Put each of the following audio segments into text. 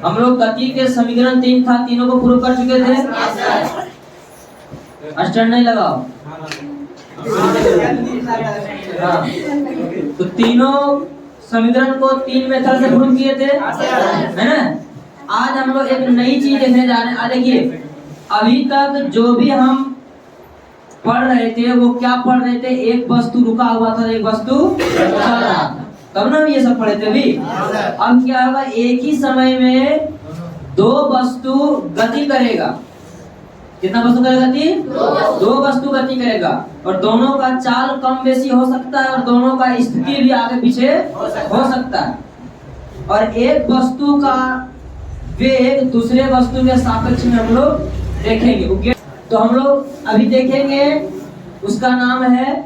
हम लोग गति के समीकरण 3 था, तीनों को प्रूव कर चुके थे। स्टैंड नहीं लगाओ। हाँ, तो तीनों समीकरण को 3 मेथड से प्रूव किए थे, है ना। आज हम लोग एक नई चीज देखने जा रहे हैं। देखिए, अभी तक जो भी हम पढ़ रहे थे वो क्या पढ़ रहे थे, एक वस्तु रुका हुआ था, एक वस्तु चल रहा था, तब ना ये सब पढ़े थे भी। अब क्या होगा, एक ही समय में दो वस्तु गति करेगा। कितना वस्तु करेगा? दो वस्तु गति करेगा, और दोनों का चाल कम बेसी हो सकता है, और दोनों का स्थिति भी आगे पीछे हो सकता है। और एक वस्तु का वेग दूसरे वस्तु के सापेक्ष में हम लोग देखेंगे। तो हम लोग अभी देखेंगे, उसका नाम है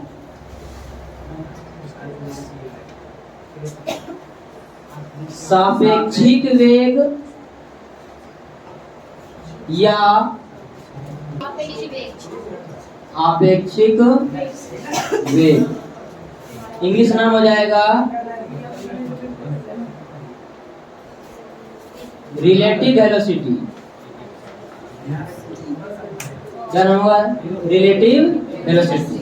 सापेक्षिक वेग या आपेक्षिक वेग। इंग्लिश नाम हो जाएगा रिलेटिव वेलोसिटी। क्या नाम हुआ? Relative velocity.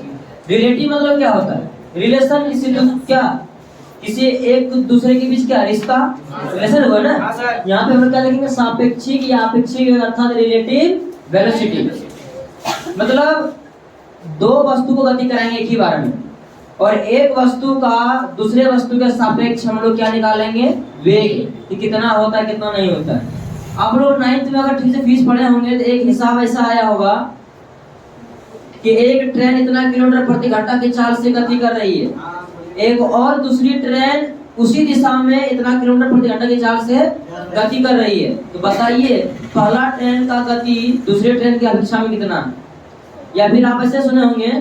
रिलेटिव मतलब क्या होता है? रिलेशन, इसी क्या किसी एक दूसरे के बीच क्या रिश्ता, रिलेशन हुआ ना। यहाँ पे हम लोग क्या लिखेंगे? सापेक्षिक या आपेक्षिक अर्थात रिलेटिव वेलोसिटी। मतलब दो वस्तु को गति कराएंगे एक ही बार में, और एक वस्तु का दूसरे वस्तु के सापेक्ष हम लोग क्या निकालेंगे? वेग, कि कितना होता है कितना नहीं होता है। आप लोग 9th में अगर ठीक से फीस पढ़े होंगे तो एक हिसाब ऐसा आया होगा कि एक ट्रेन इतना किलोमीटर प्रति घंटा की चाल से गति कर रही है, एक और दूसरी ट्रेन उसी दिशा में इतना किलोमीटर प्रति घंटा की चाल से गति कर रही है। तो बताइए पहला ट्रेन का गति दूसरे ट्रेन की अपेक्षा में कितना है? या फिर आप ऐसे सुने होंगे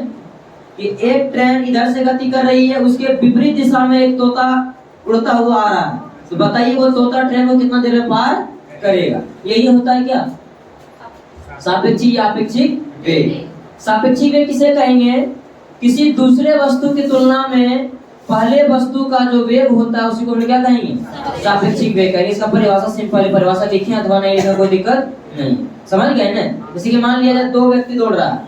कि एक ट्रेन इधर से गति कर रही है, उसके विपरीत दिशा में एक तोता उड़ता हुआ आ रहा है। तो बताइए वो तोता ट्रेन को कितना देर में पार करेगा? यही होता है क्या? सापेक्षिक या आपेक्षिक वेग। सापेक्षिक वेग किसे कहेंगे? किसी दूसरे वस्तु की तुलना में पहले वस्तु का जो वेग होता है उसी को हम क्या कहेंगे? सापेक्षिक वेग कहेंगे। इसका परिभाषा सिंपल परिभाषा लिखें अथवा नहीं लिखें कोई दिक्कत नहीं, समझ गए ना। जैसे कि मान लिया जाए 2 व्यक्ति दौड़ रहा है,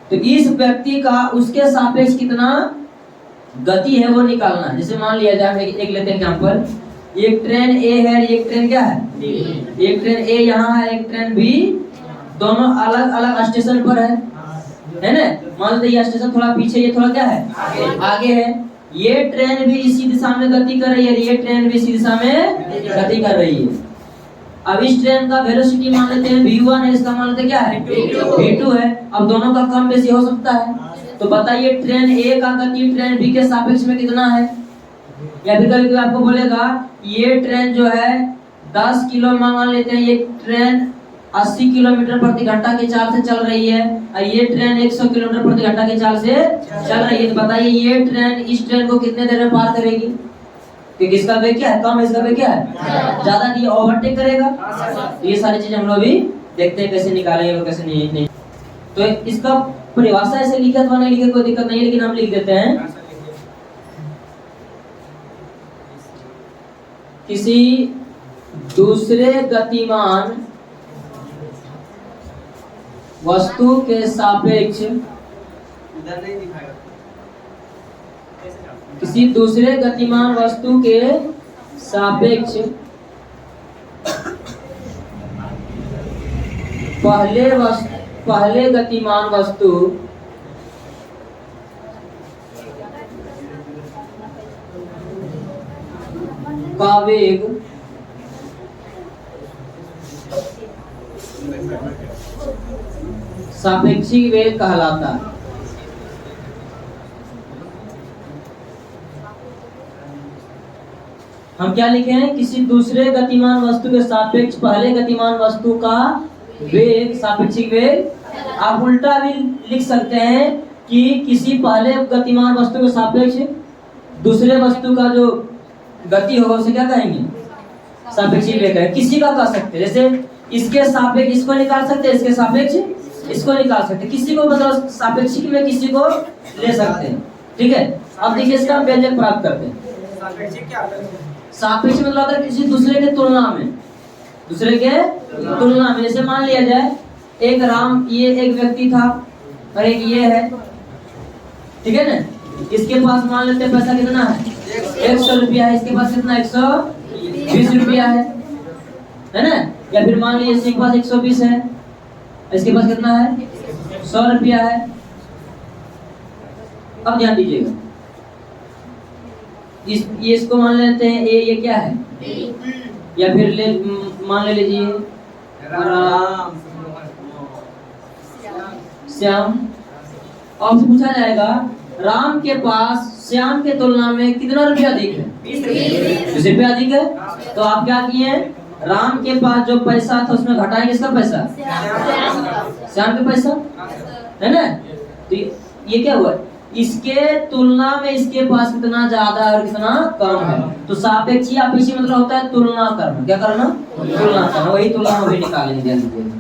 तो इस व्यक्ति का उसके सापेक्ष कितना गति है वो निकालना है। जैसे मान लिया जाए एक लेते हैं एग्जांपल, एक ट्रेन ए है, एक ट्रेन क्या है? एक ट्रेन ए यहाँ है, एक ट्रेन बी, दोनों अलग अलग स्टेशन पर है ना। मान लो ये स्टेशन थोड़ा पीछे, ये थोड़ा क्या है? आगे है। ये ट्रेन भी इसी दिशा में गति कर रही है, ये ट्रेन भी इसी दिशा में गति कर रही है। अब इस ट्रेन का वेलोसिटी मान लेते हैं v1 है, इसका मान लेते हैं क्या है? v2 है। अब दोनों का कम बेसी हो सकता है, तो बताइए ट्रेन ए का गति ट्रेन बी के सापेक्ष में कितना है? या फिर कभी आपको बोलेगा ये ट्रेन जो है 10 किलो मान लेते हैं, ये ट्रेन 80 किलोमीटर प्रति घंटा की चाल से चल रही है, और ये ट्रेन 100 किलोमीटर प्रति घंटा की चाल से चल रही है। तो बताइए ये ट्रेन इस ट्रेन को कितने देर में पार करेगी? क्योंकि इसका वेग क्या है? कम है, इसका वेग क्या है? ज्यादा। ये ओवरटेक करेगा। ये सारी चीजें हम लोग भी देखते हैं कैसे निकालेंगे और कैसे नहीं। तो इसका परिभाषा ऐसे लिखे अथवा नहीं लिखे कोई दिक्कत नहीं है, लेकिन हम लिख देते हैं किसी दूसरे गतिमान वस्तु के सापेक्ष, किसी दूसरे गतिमान वस्तु के सापेक्ष पहले गतिमान वस्तु का वेग सापेक्षिक वेग कहलाता है। हम क्या लिखे हैं? किसी दूसरे गतिमान वस्तु के सापेक्ष पहले गतिमान वस्तु का वेग सापेक्षिक वेग। आप उल्टा भी लिख सकते हैं कि किसी पहले गतिमान वस्तु के सापेक्ष दूसरे वस्तु का जो गति होगा उसे क्या कहेंगे? सापेक्षिक वेग है। किसी का कह सकते हैं, जैसे इसके सापेक्ष इसको निकाल सकते हैं, इसके सापेक्ष इसको निकाल सकते हैं, किसी को मतलब सापेक्षिक में किसी को ले सकते हैं। ठीक है, अब देखिए इसका व्यंजक प्राप्त करते हैं। सापेक्ष मतलब होता है किसी दूसरे के तुलना में, दूसरे के तुलना में। जैसे मान लिया जाए एक राम, ये एक व्यक्ति था और एक ये है, ठीक है ना। इसके पास मान लेते हैं पैसा कितना है, 100 रुपया है। इसके पास कितना, 120 रुपया है ना। या फिर मान लीजिए इसके पास 120 है, इसके पास कितना है, 100 रुपया है। अब ध्यान दीजिएगा, ये इसको मान लेते हैं ए, ये क्या है, या फिर मान ले लीजिए श्याम। आपसे पूछा जाएगा राम के पास श्याम के तुलना में कितना रुपया अधिक है, 20 रुपया अधिक है। तो आप क्या किए, राम के पास जो पैसा था उसमें घटाएंगे किसका पैसा, श्याम का पैसा, है ना। तो ये क्या हुआ, इसके तुलना में इसके पास कितना ज्यादा और कितना कम है। तो सापेक्षी अपेक्षी मतलब होता है तुलना करना। क्या करना, तुलना करना। वही तुलना हम भी निकालेंगे, ध्यान दीजिए।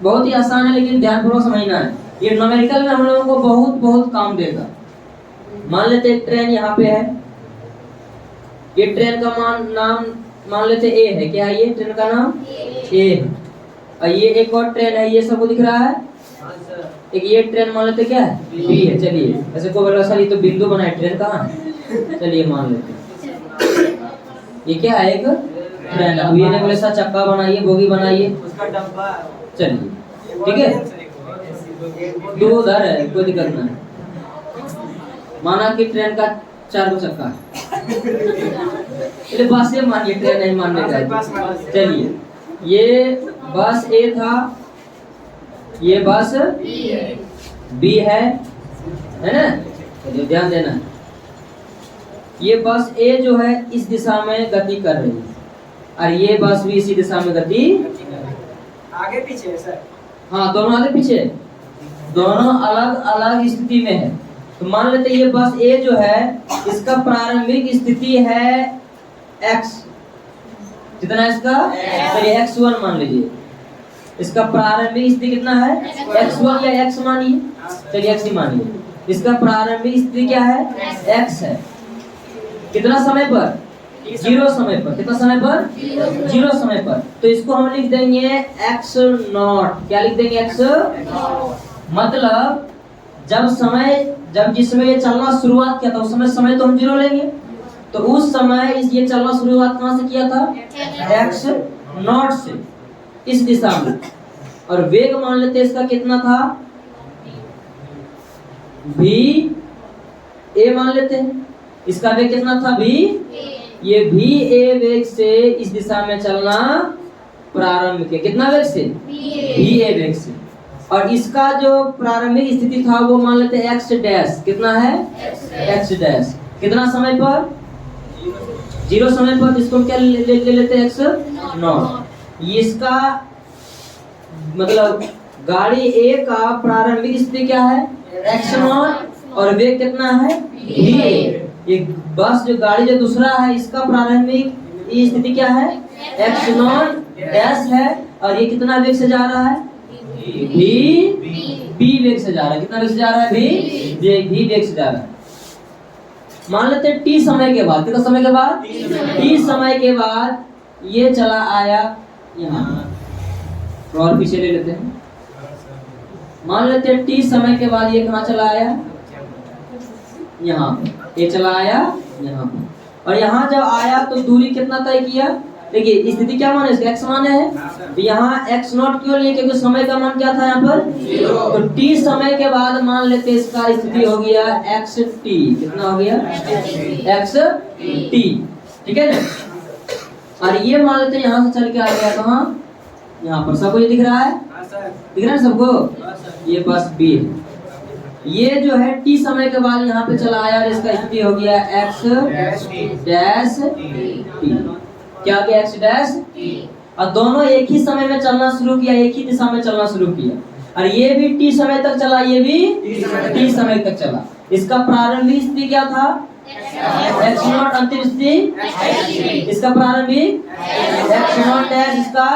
बहुत ही आसान है लेकिन ध्यानपूर्वक समझना है। ये न्यूमेरिकल में हम लोगों को बहुत बहुत काम देगा। मान लेते एक ट्रेन यहाँ पे है, ये ट्रेन का नाम मान लेते ए है। क्या है ये ट्रेन का नाम, ए है। और ये एक और ट्रेन है, ये सबको दिख रहा है। एक ये ट्रेन मान लेते क्या है, बी है। चलिए ऐसे को बोला सर ये तो बिंदु बना है, ट्रेन कहाँ है, चलिए मान लेते ये क्या है, एक ट्रेन। अब ये बोले सर चक्का बनाइए, बोगी बनाइए, उसका डब्बा। चलिए ठीक है, दो उधर है, कोई दिक्कत नहीं। माना कि ट्रेन का 4 चक्का है, बस ये मानिए, ट्रेन नहीं मानने का। चलिए ये बस ए था, ये बस बी है ना। चलिए ध्यान देना, ये बस ए जो है इस दिशा में गति कर रही है और ये बस भी इसी दिशा में गति आगे पीछे है सर। हाँ दोनों आगे पीछे, दोनों अलग अलग स्थिति में है। तो मान लेते ये बस ए जो है इसका प्रारंभिक स्थिति है x, कितना इसका, चलिए x1 मान लीजिए। इसका प्रारंभिक स्थिति कितना है, x1 या x मानिए, चलिए x ही मानिए। इसका प्रारंभिक स्थिति क्या है, x है। कितना समय पर, 0 समय पर। कितना समय पर, 0 समय पर। तो इसको हम लिख देंगे x0। क्या लिख देंगे, x। मतलब जब जिस समय ये चलना शुरुआत किया था उस समय तो हम 0 लेंगे। तो उस समय ये चलना शुरुआत कहाँ से किया था, x0 से, इस दिशा में। और वेग मान लेते इसका कितना था, v a मान लेते हैं। इसका वेग कितना था, v। ये v a वेग से इस दिशा में चलना प्रारंभ किया। कितना वेग से, v a वेग से। और इसका जो प्रारंभिक स्थिति था वो मान लेते हैं x डैश। कितना है, x डैश। कितना समय पर, 0 समय पर। इसको क्या ले लेते हैं, x0। इसका मतलब गाड़ी ए का प्रारंभिक स्थिति क्या है, x0 और वेग कितना है, v। ये बस जो गाड़ी जो दूसरा है इसका प्रारंभिक स्थिति क्या है, x0 डैश है। और ये कितना वेग से जा रहा है, v वेग से जा रहा है। कितना वेग से जा रहा है, v वेग से जा रहा है। मान लेते हैं t समय के बाद। कितना समय के बाद, t समय के बाद ये चला आया यहाँ। और पीछे ले लेते हैं। मान लेते हैं t समय के बाद ये कहाँ चला आया, यहाँ पे। ये चला आया यहाँ पे। और यहाँ जब आया तो दूरी कितना तय किया, देखिए स्थिति क्या मान है इसका, x मान है। तो यहाँ x0 क्यों लिए, क्योंकि समय का मान क्या था यहाँ पर, 0। तो t समय के बाद मान लेते इसका स्थिति हो गया xt। कितना हो गया, xt, ठीक है ना। और ये मान लेते यहाँ से चल के आ गया कहाँ, यहाँ पर। सबको ये दिख रहा है, दिख रहा है सबको। ये बस b है। ये जो है t समय के बाद यहाँ पे चला आया और इसका स्थिति हो गया x डैश t। क्या गया, x डैश। और दोनों एक ही समय में चलना शुरू किया, एक ही दिशा में चलना शुरू किया। और ये भी t समय तक चला, ये भी t समय तक चला। इसका प्रारंभिक स्थिति क्या था, x0। अंतिम स्थिति इसका प्रारंभिक x0 डैश, इसका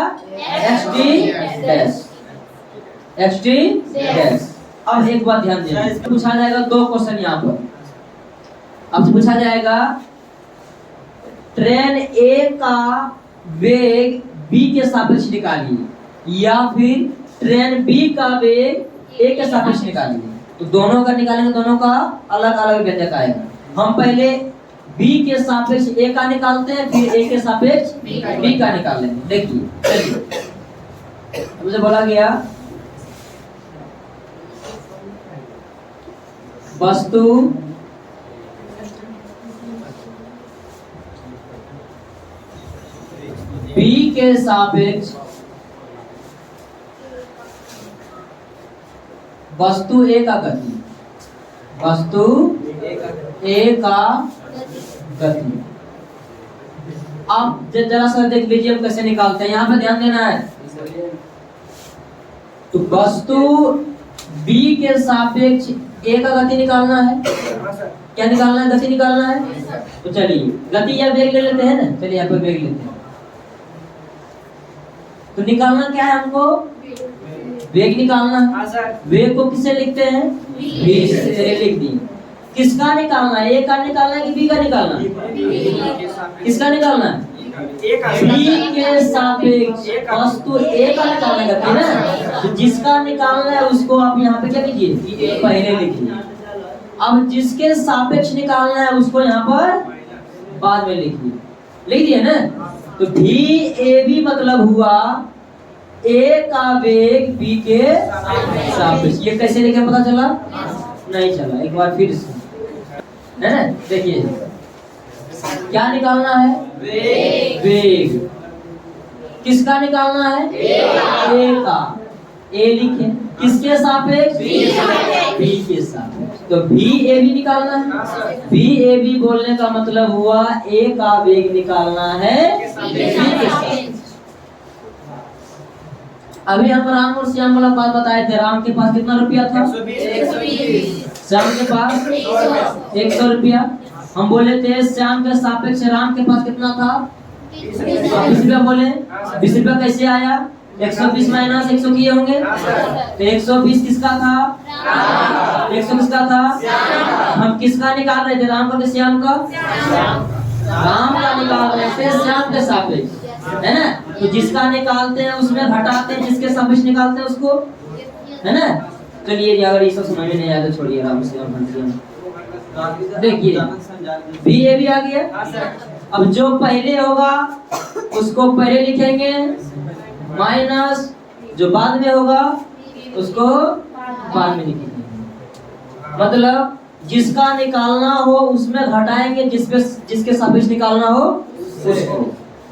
xt डैश। अब एक बात ध्यान देना, इसमें पूछा जाएगा 2 क्वेश्चन। यहाँ पर आपसे पूछा जाएगा ट्रेन ए का वेग बी के सापेक्ष निकालिए या फिर ट्रेन बी का वेग ए के सापेक्ष निकालिए। तो दोनों का निकालेंगे, दोनों का अलग अलग व्यंजक आएगा। हम पहले बी के सापेक्ष ए का निकालते हैं, फिर ए के सापेक्ष बी का निकाल लेंगे। देखिए चलिए, मुझे बोला गया वस्तु बी के सापेक्ष वस्तु ए का गति, वस्तु ए का गति। अब जरा सा देख लीजिए हम कैसे निकालते हैं, यहाँ पे ध्यान देना है। तो वस्तु बी के सापेक्ष ए का गति निकालना है। क्या निकालना है? गति निकालना है। तो चलिए गति या वेग ले लेते हैं ना, चलिए यहाँ पर वेग लेते हैं। तो निकालना क्या है हमको? वेग निकालना है। वेग को किससे लिखते हैं? बी से। चलिए लिख दिए। किसका निकालना है? ए का निकालना है कि बी का निकालना है? किसका निकालना है? बी के सापेक्ष वस्तु ए का निकालना है ना। तो जिसका निकालना है उसको आप यहाँ पे क्या कीजिए? पहले लिखिए। अब जिसके सापेक्ष निकालना है उसको यहाँ पर बाद में लिखिए। लिख दिए ना। तो भी ए बी मतलब हुआ ए का वेग बी के सापेक्ष। ये कैसे लिखे पता चला? नहीं चला। एक बार फिर से है ना, देखिए क्या निकालना है? वेग। किसका निकालना है? ए का। ए लिखे। किसके सापेक्ष? बी के सापेक्ष। तो भी ए बी निकालना है। भी ए बी बोलने का मतलब हुआ ए का वेग निकालना है बी के सापेक्ष। अभी हम राम और श्याम वाला बात बताए थे। राम के पास कितना रुपया था? 120। श्याम के पास 100 रुपया। हम बोले थे श्याम के सापेक्ष राम के पास कितना था? 20 रुपया बोले। 20 रुपया कैसे आया? 120 माइनस 100 किए होंगे। तो 120 किसका था? 100 किसका था? हम किसका निकाल रहे थे? राम का कि श्याम का? राम का निकाल रहे थे श्याम के सापेक्ष, है ना। तो जिसका निकालते हैं उसमें घटाते हैं, जिसके सापेक्ष निकालते हैं उसको, है ना। चलिए अगर ये सब समझ में नहीं आया तो छोड़िए। राम श्याम देखिए भी ए भी आ गया। अब जो पहले होगा उसको पहले लिखेंगे, माइनस जो बाद में होगा उसको बाद में लिखेंगे। मतलब जिसका निकालना हो उसमें घटाएंगे, जिसके सापेक्ष निकालना हो उसको।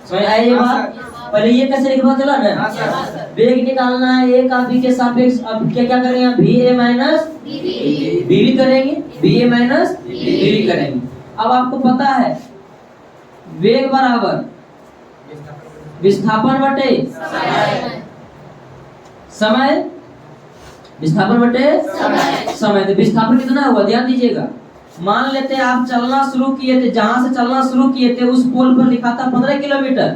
समझ आई ये बात? पहले ये कैसे लिखवा चला ना। वेग निकालना है ए का बी के सापेक्ष। अब क्या क्या करेंगे? भी ए माइनस बी करेंगे, बी ए माइनस बी करेंगे। अब आपको पता है वेग बराबर विस्थापन बटे समय। विस्थापन बटे समय। तो विस्थापन कितना हुआ? ध्यान दीजिएगा। मान लेते हैं आप चलना शुरू किए थे, जहां से चलना शुरू किए थे उस पोल पर लिखा था 15 किलोमीटर।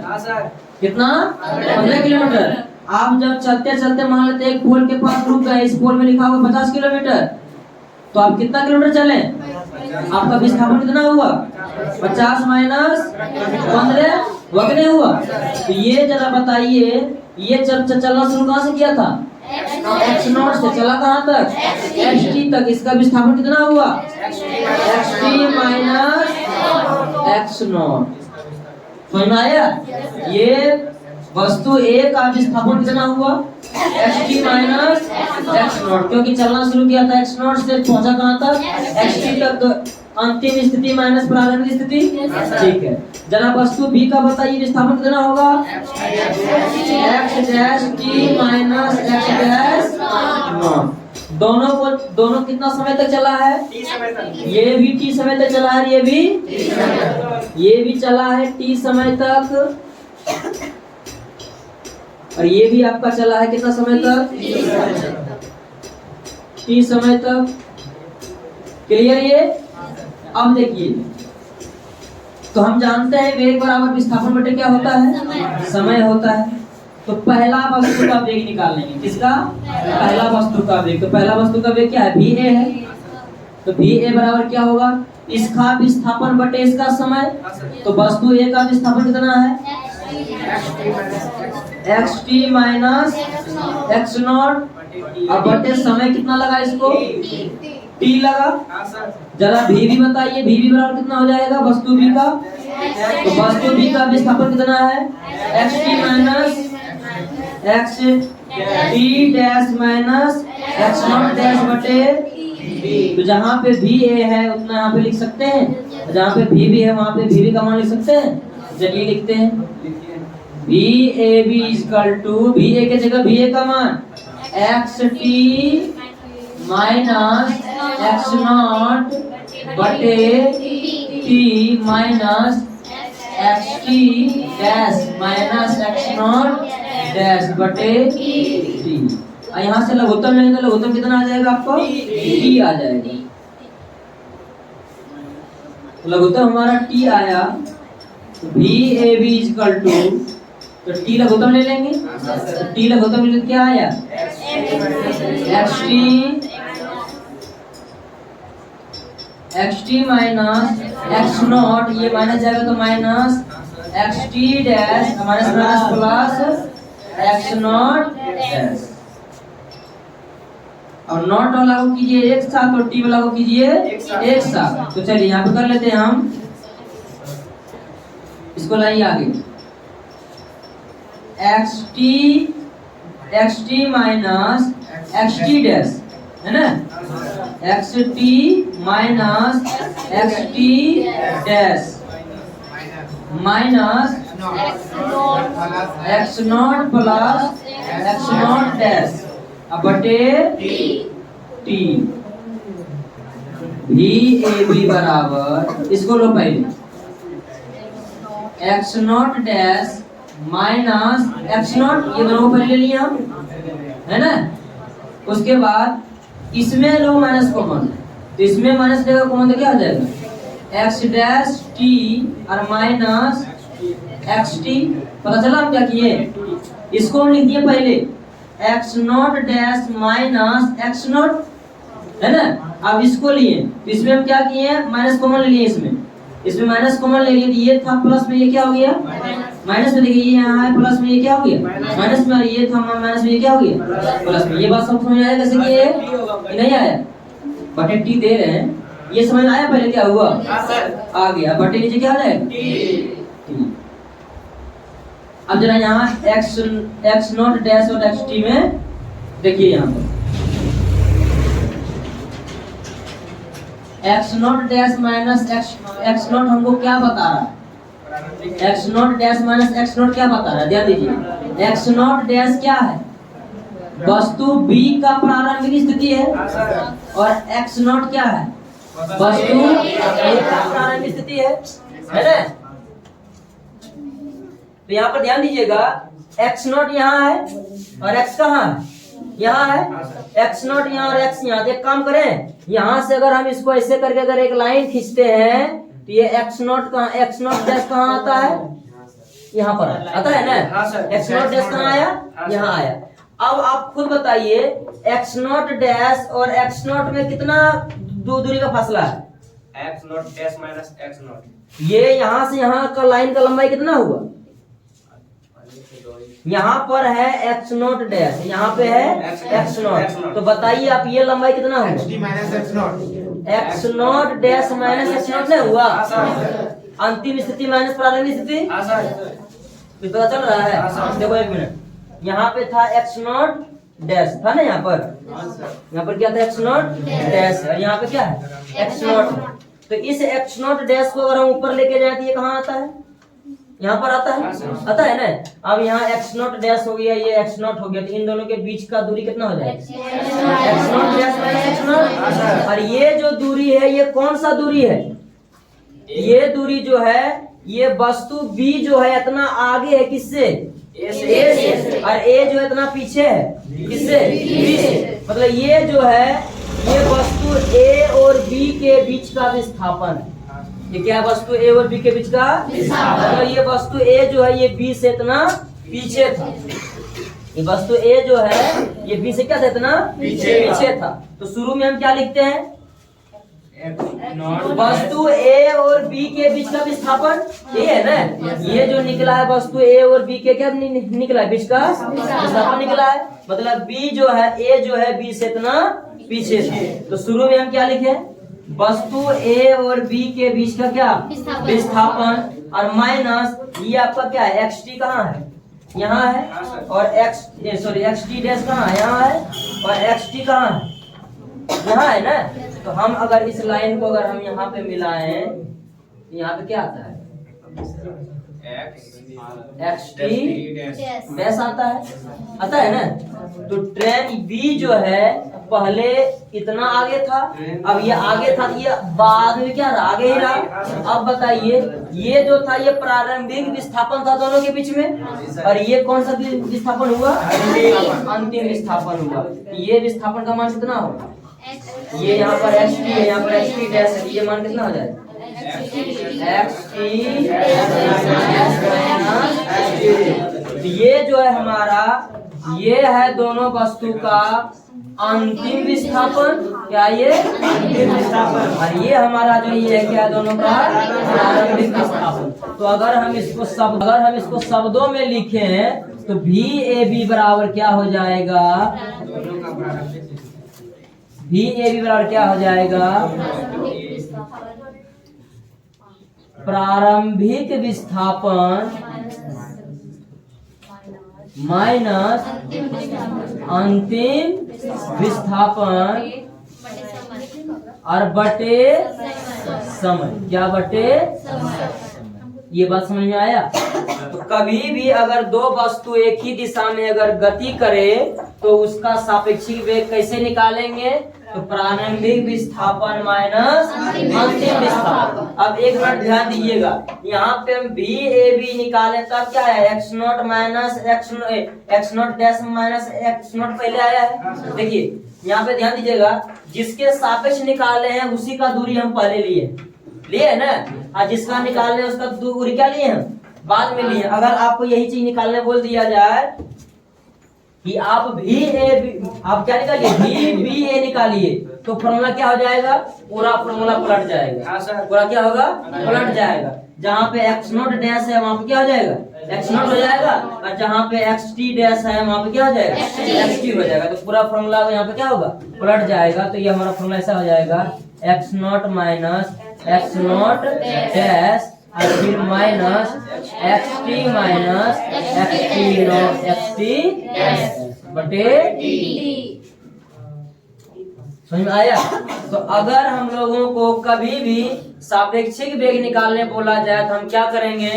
कितना? 15 किलोमीटर। आप जब चलते चलते मान लेते एक पोल के पास रुक गए, इस पोल में लिखा हुआ 50 किलोमीटर। तो आप कितना किलोमीटर चले? आपका विस्थापन कितना हुआ? 50 माइनस 15 वगने हुआ। तो ये जरा बताइए, ये चलना शुरू कहाँ से किया था? x0 से चला कहाँ तक? xt तक। इसका विस्थापन कितना हुआ? xt minus x0। समझ में आया? ये वस्तु ए का विस्थापन कितना हुआ? xt minus x0। क्योंकि चलना शुरू किया था x0 से, पहुंचा कहाँ तक? xt तक। तो अंतिम स्थिति माइनस प्रारंभिक स्थिति। ठीक है। जरा वस्तु बी का बताइए विस्थापन कितना होगा? x dash t minus x dash not. दोनों कितना समय तक चला है? ये भी t समय तक चला है, ये भी चला है t समय तक, और ये भी आपका चला है कितना समय तक? t समय तक। क्लियर ये? अब देखिए, तो हम जानते हैं वेग बराबर विस्थापन बटे क्या होता है? समय होता है। तो पहला वस्तु का वेग निकाल लेंगे। किसका? पहला वस्तु का वेग। तो पहला वस्तु का वेग क्या है? भी ए है। तो भी ए बराबर क्या होगा? इसका विस्थापन बटे इसका समय, हाँ सर। तो वस्तु ए का विस्थापन कितना है? X T minus X not, अब बटे समय कितना लगा इसको? टी लगा। हाँ सर। जरा भी बताइए, भी बराबर कितना हो जाएगा वस्तु बी का? तो वस्तु बी का विस्थापन कितना है? X T minus X T dash minus X naught dash बटे, तो जहाँ पे भी ए है उतना यहाँ पे लिख सकते हैं, जहाँ पे भी है वहाँ पे भी का मान लिख सकते हैं। चलिए लिखते हैं, भी ए बी इक्वल टू, भी ए के जगह भी ए का मान X T minus X naught बटे T minus X T dash minus X naught dash बटे टी। यहाँ से लघुत्तम लेंगे तो लघुत्तम कितना आ जाएगा आपको? टी आ जाएगा। तो लघुत्तम हमारा टी आया, तो भी ए बी इक्वल टू, तो टी लघुत्तम ले लेंगे, तो टी लघुत्तम ले क्या आया? X T minus X not, ये माइनस जाएगा तो minus X T dash minus minus plus x naught dash, और नॉट वाला को कीजिए एक साथ और टी वाला को कीजिए एक साथ। तो चलिए यहाँ पे कर लेते हैं हम, इसको लाइए आगे, x T minus X T dash है ना, x T minus X T dash minus X not plus x naught dash अब बटे टी, भी ए बी बराबर, इसको लो पहले, x naught dash minus X not, ये दोनों को पहले लिए हम, है ना। उसके बाद इसमें लो माइनस कॉमन, तो इसमें माइनस लेगा कॉमन तो क्या हो जाएगा? एक्स डैश टी और माइनस एक्स टी। पता चला हम क्या किए? इसको हम लिख दिए पहले x naught dash minus X not, है ना। अब इसको लिए, तो इसमें हम क्या किए? माइनस कॉमन ले लिए, इसमें माइनस कॉमन ले लिए, तो ये था प्लस में, ये क्या हो गया? माइनस में। देखिए ये यहाँ है प्लस में, ये क्या हो गया? माइनस में, और ये था माइनस में, ये क्या हो गया? प्लस में। ये बात सब समझ आया कैसे कि ये नहीं आया? बटे टी दे रहे हैं, ये समझ आया पहले क्या हुआ? आ गया, बटे नीचे क्या आ जाएगा? टी। अब जरा यहाँ एक्स नॉट डैश और एक्स टी में देखिए, यहाँ पर x naught dash minus X not हमको क्या बता रहा है? X naught dash minus X not क्या बता रहा है? ध्यान दीजिए, एक्स नॉट डैश क्या है? वस्तु बी का प्रारंभिक स्थिति है, और एक्स नॉट क्या है? वस्तु ए का प्रारंभिक स्थिति है ना। तो यहाँ पर ध्यान दीजिएगा, एक्स नॉट यहाँ है और एक्स कहाँ है? यहाँ है। एक्स नॉट यहाँ और एक्स यहाँ। एक काम करें, यहाँ से अगर हम इसको ऐसे करके अगर एक लाइन खींचते हैं तो ये एक्स नॉट कहाँ, एक्स नॉट डैश कहाँ आता है? यहाँ पर आता है ना। एक्स नॉट डैश कहाँ आया? यहाँ आया। अब आप खुद बताइए, एक्स नॉट डैश और एक्स नॉट में कितना दूरी का फासला है? X naught dash minus X not. ये यहाँ से यहाँ का लाइन का लंबाई कितना हुआ? यहाँ पर है एक्स नॉट डैश, यहाँ पे है एक्स नॉट। तो बताइए आप ये लंबाई कितना हुआ? X naught dash minus X not नहीं हुआ? अंतिम स्थिति माइनस प्रारंभिक स्थिति, पता चल रहा है? देखो एक मिनट, यहाँ पे था एक्स नॉट डैश था ना, यहाँ पर क्या था? एक्स नॉट डैश, और यहाँ पे क्या है? X not. तो इस एक्स नॉट डैश को अगर हम ऊपर लेके जाए तो ये कहाँ आता है? यहाँ पर आता है ना। अब यहाँ एक्स नॉट डैश हो गया, ये एक्स नॉट हो गया, तो इन दोनों के बीच का दूरी कितना हो जाएगा? X naught dash minus X not. और ये जो दूरी है, ये कौन सा दूरी है? ये दूरी जो है, ये वस्तु बी जो है इतना आगे है किससे? ए से। और ए जो है इतना पीछे है किससे? बी से। मतलब ये जो है, ये वस्तु ए और बी के बीच का विस्थापन है। ये क्या वस्तु ए और बी के बीच का विस्थापन? तो ये वस्तु ए जो है, ये बी से इतना पीछे था। ये वस्तु ए जो है, ये बी से क्या था? इतना पीछे था। तो शुरू में हम क्या लिखते हैं? वस्तु ए और बी के बीच का विस्थापन ये है ना, ये जो निकला है वस्तु ए और बी के क्या निकला है, बीच का विस्थापन निकला है। मतलब बी जो है, ए जो है बी से इतना पीछे था। तो शुरू में हम क्या लिखे, वस्तु ए और बी के बीच का क्या विस्थापन, और माइनस ये आपका क्या है, एक्स टी कहाँ है, यहाँ है, और एक्स टी डैश कहाँ है, यहाँ है, और एक्स टी कहाँ है, यहाँ है ना। तो हम अगर इस लाइन को अगर हम यहाँ पे मिलाएं, यहाँ पे क्या आता है, एक्स टी डैश आता है ना। तो ट्रेन बी जो है पहले इतना आगे था, अब ये आगे था, ये बाद में क्या रहा, आगे ही रहा। अब बताइए, ये जो था ये प्रारंभिक विस्थापन था दोनों के बीच में, और ये कौन सा विस्थापन हुआ, अंतिम विस्थापन हुआ। ये विस्थापन का मान कितना होगा, ये यहाँ पर एक्स टी है, यहाँ पर एक्स टी डैश है, ये मान कितना हो जाएगा, एक्स टी। ये जो है हमारा, ये है दोनों वस्तु का अंतिम विस्थापन, क्या ये अंतिम विस्थापन, और ये हमारा जो ये है क्या, दोनों का प्रारंभिक विस्थापन। तो अगर हम इसको शब्दों में लिखें तो भी ए बी बराबर क्या हो जाएगा, भी ए बी बराबर क्या हो जाएगा, प्रारंभिक विस्थापन माइनस अंतिम विस्थापन और बटे समय, क्या बटे, ये बात समझ में आया। तो कभी भी अगर दो वस्तु एक ही दिशा में अगर गति करे तो उसका सापेक्षिक वेग कैसे निकालेंगे, तो प्रारंभिक विस्थापन माइनस अंतिम विस्थापन। अब एक मिनट ध्यान दीजिएगा, यहाँ पे हम भी ए बी निकाले तब क्या है, x not minus X naught dash minus X not पहले आया है। देखिए यहाँ पे ध्यान दीजिएगा, जिसके सापेक्ष निकाले हैं उसी का दूरी हम पहले लिए ना, और जिसका निकालने उसका दूरी क्या लिए हम बाद में लिए। अगर आपको यही चीज निकालने बोल दिया जाए कि आप भी ए, आप क्या निकालिए, भी बी ए निकालिए, तो फॉर्मूला क्या हो जाएगा, पूरा फॉर्मूला पलट जाएगा। पूरा क्या होगा, पलट जाएगा। जहाँ पे एक्स नॉट डैश है वहाँ पे क्या हो जाएगा, एक्स नॉट हो जाएगा, और जहाँ पे एक्स टी डैश है वहाँ पे क्या हो जाएगा, एक्स टी हो जाएगा। तो पूरा फॉर्मूला यहाँ पे क्या होगा, पलट जाएगा। तो ये हमारा फॉर्मूला ऐसा हो जाएगा, x not minus X naught dash और फिर minus X T minus X T not x T बटे समझ में आया। तो अगर हम लोगों को कभी भी सापेक्षिक वेग निकालने बोला जाए तो हम क्या करेंगे,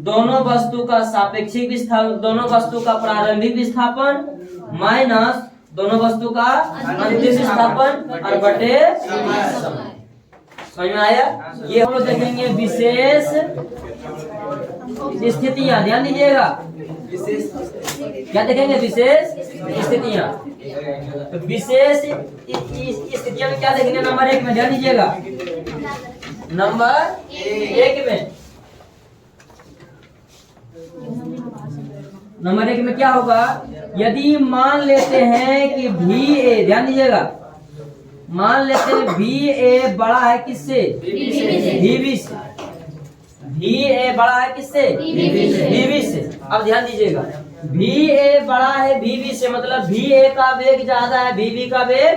दोनों वस्तु का सापेक्षिक विस्थापन, दोनों वस्तु का प्रारंभिक विस्थापन माइनस दोनों वस्तु का अंतिम विस्थापन और बटे समय। समझ में आया। ये हम लोग देखेंगे विशेष स्थितियां, ध्यान दीजिएगा, क्या देखेंगे, विशेष स्थितियां। तो विशेष स्थितियां में क्या देखेंगे, नंबर 1 में ध्यान दीजिएगा, नंबर 1 में क्या होगा, यदि मान लेते हैं कि भी ए, ध्यान दीजिएगा, मान लेते हैं भी ए बड़ा है किससे, भी बी से, भी ए बड़ा है किससे, भी बी से। अब ध्यान दीजिएगा, भी ए बड़ा है भी बी से, मतलब भी ए का वेग ज्यादा है, भी बी का वेग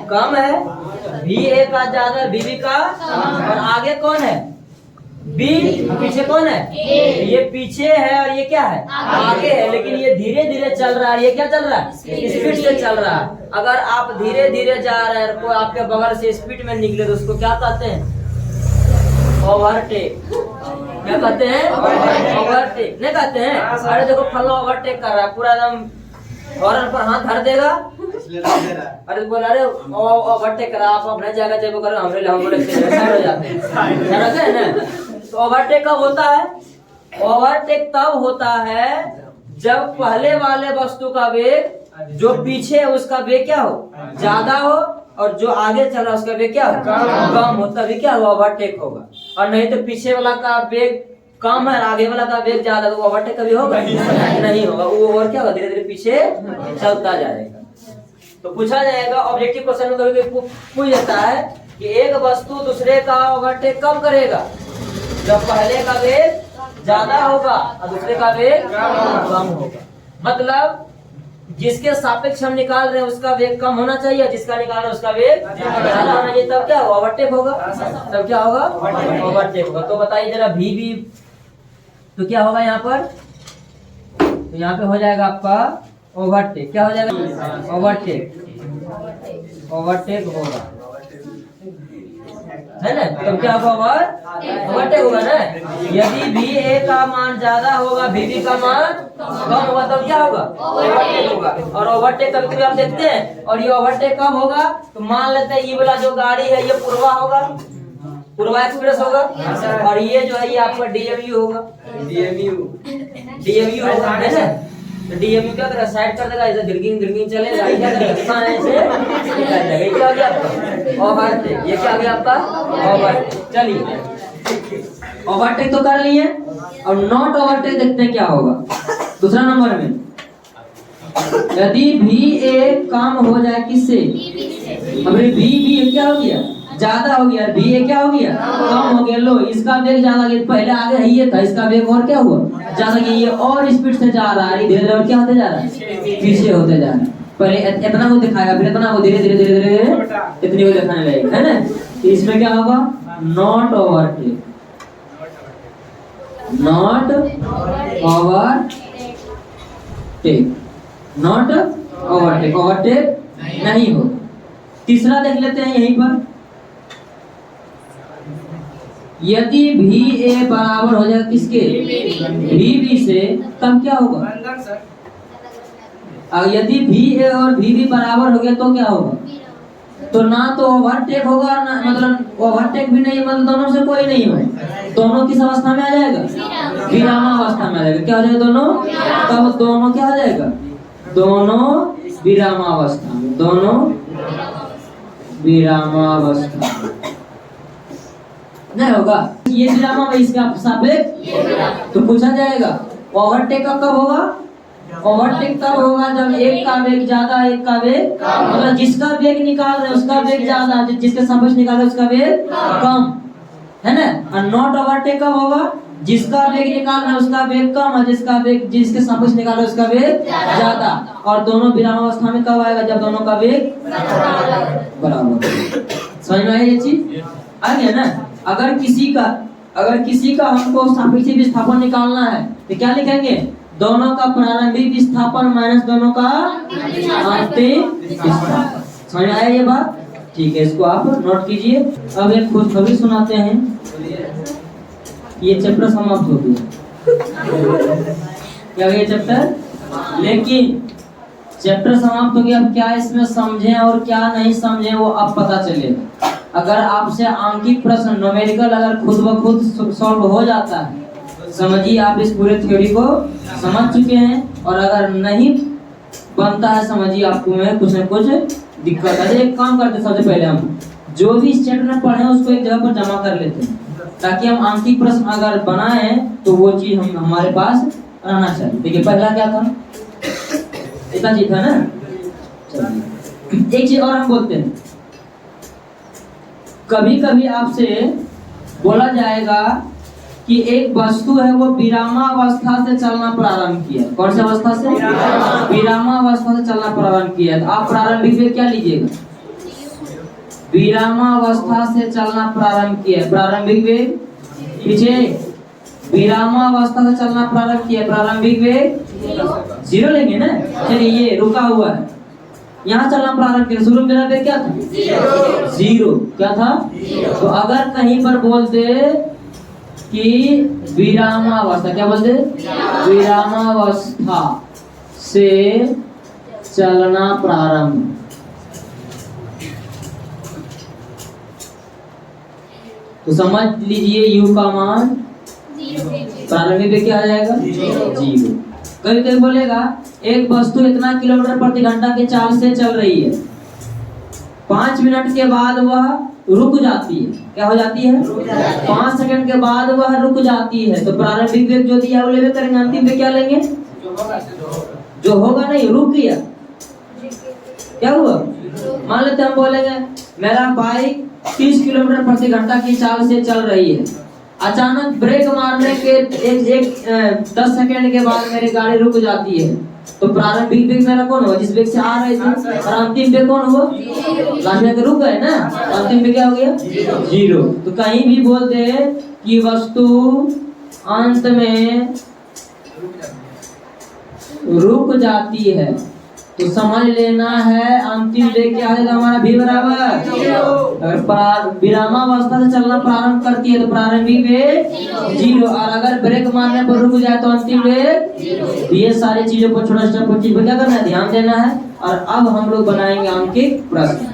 कम है। भी ए का ज्यादा, भी बी का, और आगे कौन है, बी, पीछे कौन है, ये पीछे है और ये क्या है, आगे है। लेकिन ये धीरे धीरे चल रहा है, ये क्या चल रहा है, स्पीड से चल रहा है। अगर आप धीरे धीरे जा रहे हैं, कोई आपके बगल से स्पीड में निकले तो उसको क्या कहते हैं, ओवरटेक। क्या कहते हैं, ओवरटेक नहीं कहते हैं। अरे देखो फला ओवरटेक कर रहा है, पूरा एकदम हॉर्न पर हाथ धर देगा, अरे बोला अरे ओवरटेक करा, आप अपने जगह जब करो, हमरे हम बोले हो जाते हैं ना। तो ओवरटेक कब होता है, ओवरटेक तब होता है जब पहले वाले वस्तु का वेग जो पीछे है उसका वेग क्या हो, ज्यादा हो, और जो आगे चल रहा है उसका वेग क्या हो, कम हो, तभी क्या होगा, ओवरटेक होगा। और नहीं तो पीछे वाला का वेग कम है, आगे वाला का वेग ज्यादा, तो ओवरटेक कभी होगा नहीं होगा। वो और क्या होगा, धीरे धीरे पीछे चलता जाएगा। तो पूछा जाएगा, ऑब्जेक्टिव क्वेश्चन में कभी पूछ जाता है कि एक वस्तु दूसरे का ओवरटेक कब करेगा? जब पहले का वेग ज्यादा होगा और दूसरे का वेग कम होगा। मतलब जिसके सापेक्ष हम निकाल रहे हैं उसका वेग कम होना चाहिए, जिसका निकाल रहे हैं उसका वेग ज्यादा होना चाहिए, तब क्या होगा? ओवरटेक होगा। तब क्या होगा? ओवरटेक होगा। तो बताइए जरा भी तो क्या होगा यहाँ पर? तो यहाँ पे हो जाएगा आपका ओवरटेक। क्या हो जाएगा? ओवरटेक। ओवरटेक होगा, है ना? तब क्या होगा? ओवरटेक होगा ना। यदि भी ए का मान ज्यादा होगा, भी का मान कम होगा, तब क्या होगा? ओवरटेक होगा। और ओवरटेक कभी कभी आप देखते हैं। और ये ओवरटेक कब होगा? तो मान लेते हैं ये वाला जो गाड़ी है ये पूर्वा होगा, पूर्वा एक्सप्रेस होगा, और ये जो है ये आपका डीएमयू होगा। डीएमयू होगा, है ना? तो डीएमयू क्या करेगा? साइड कर देगा, ऐसे गिरगिंग चलेगा, क्या करेगा? किसान ऐसे निकल जाएगा। ये क्या हो गया आपका? ओवरटेक। ये क्या हो गया आपका? ओवरटेक। चलिए ओवरटेक तो कर लिए, और नॉट ओवरटेक देखते हैं क्या होगा। दूसरा नंबर में यदि भी ए कम हो जाए किससे? अभी भी क्या हो गया? ज्यादा हो गया। भी ए क्या हो गया? कम हो गया। लो इसका वेग ज्यादा गया, पहले आगे है ये था, इसका वेग और क्या हुआ? ज्यादा गया। ये और स्पीड से जा रहा है, धीरे धीरे क्या होते जा रहा है? पीछे होते जा रहा है। पहले इतना को दिखाएगा, फिर इतना को धीरे धीरे इतनी को दिखाने लगेगा, है ना? तो इसमें क्या होगा? Not overtake. Not overtake. Not overtake. Overtake नहीं हो। तीसरा देख लेते हैं यहीं पर। यदि भी ए बराबर हो जाएगा किसके? भी से, तब क्या होगा? यदि भी ए और भी बराबर हो गया तो क्या होगा? तो ना तो ओवरटेक होगा, ना मतलब ओवरटेक भी नहीं, मतलब दोनों से कोई नहीं होगा। दोनों किस अवस्था में आ जाएगा? विरामावस्था में आ जाएगा। क्या हो जाएगा दोनों? तब दोनों क्या हो जाएगा? दोनों विरामावस्था में। दोनों विरामावस्था नहीं होगा। ये विरामा में इसका सापेक्ष तो पूछा जाएगा ओवरटेक कब होगा? ओवरटेक तब होगा जब एक का वेग ज्यादा, एक का वेग मतलब जिसका वेग निकाल रहे हैं उसका वेग ज्यादा, जिसके सापेक्ष निकाल रहे हैं उसका वेग कम, है ना? और नॉट ओवरटेक कब होगा? जिसका वेग निकाल रहे हैं उसका वेग कम और जिसका वेग जिसके सापेक्ष निकाल रहे हैं उसका वेग ज्यादा। और दोनों विरामावस्था में कब आएगा? जब दोनों का वेग बराबर। समझ में आई ये चीज? आ गया ना? अगर किसी का हमको सापेक्षिक विस्थापन निकालना है तो क्या लिखेंगे? दोनों का प्रारंभिक विस्थापन माइनस दोनों का अंतिम विस्थापन। समझ में आया ये बात? ठीक है, इसको आप नोट कीजिए। अब एक खुशखबरी सुनाते हैं, ये चैप्टर समाप्त हो गया। क्या ये चैप्टर? लेकिन चैप्टर समाप्त हो गया। अब क्या इसमें समझें और क्या नहीं समझें वो अब पता चलेगा। अगर आपसे आंकिक प्रश्न न्यूमेरिकल अगर खुद ब खुद सॉल्व हो जाता है, समझिए आप इस पूरे थ्योरी को समझ चुके हैं। और अगर नहीं बनता है, समझिए आपको में कुछ न कुछ दिक्कत है। एक काम करते, सबसे पहले हम जो भी इस चैप्टर में पढ़े हैं उसको एक जगह पर जमा कर लेते हैं, ताकि हम आंकिक प्रश्न अगर बनाए तो वो चीज हम हमारे पास रहना चाहिए। देखिए पहला क्या था? इतना चीज था ना। एक चीज और हम बोलते हैं, कभी कभी आपसे बोला जाएगा कि एक वस्तु है वो विरामावस्था से चलना प्रारंभ किया। कौन सी अवस्था से? विरामावस्था से चलना प्रारंभ किया। तो आप प्रारंभिक वेग क्या लीजिएगा? विरामावस्था से चलना प्रारंभ किया। प्रारंभिक वेग पीछे विरामावस्था से चलना प्रारंभ किया। प्रारंभिक वेग 0 लेंगे ना। चलिए ये रुका हुआ है, यहाँ चलना प्रारंभ किया। शुरू में मेरा वेग क्या था? 0। क्या था? तो अगर कहीं पर बोलते कि विरामावस्था, क्या बोलते? विरामावस्था से चलना प्रारंभ, तो समझ लीजिए u का मान प्रारंभिक वेग क्या आ जाएगा? 0। कभी कभी बोलेगा एक वस्तु इतना किलोमीटर प्रति घंटा की चाल से चल रही है, 5 मिनट के बाद वह रुक जाती है। क्या हो जाती है? 5 सेकंड के बाद वह रुक जाती है। तो प्रारंभिक वेग जो दिया वो लेवे करेंगे, अंतिम वेग क्या लेंगे? जो होगा नहीं, रुक गया। क्या हुआ? मान लेते हम बोलेंगे मेरा बाइक 30 किलोमीटर प्रति घंटा की चाल से चल रही है। अचानक ब्रेक मारने के 10 सेकंड के बाद मेरी गाड़ी रुक जाती है, तो प्रारंभिक वेग मेरा कौन हुआ? जिस वेग से आ रहे थे, और अंतिम वेग कौन हुआ? लास्ट में तो रुक गए ना, अंतिम वेग क्या हो गया? 0। तो कहीं भी बोल दे कि वस्तु अंत में रुक जाती है, तो समझ लेना है अंतिम वेग क्या आएगा हमारा? v बराबर, अगर विरामावस्था से चलना प्रारंभ करती है तो प्रारंभिक वेग 0, और अगर ब्रेक मारने पर रुक जाए तो अंतिम वेग। ये सारी चीजों पर छोटा छोटा चीज पर क्या करना है? ध्यान देना है। और अब हम लोग बनाएंगे अंकित प्रश्न।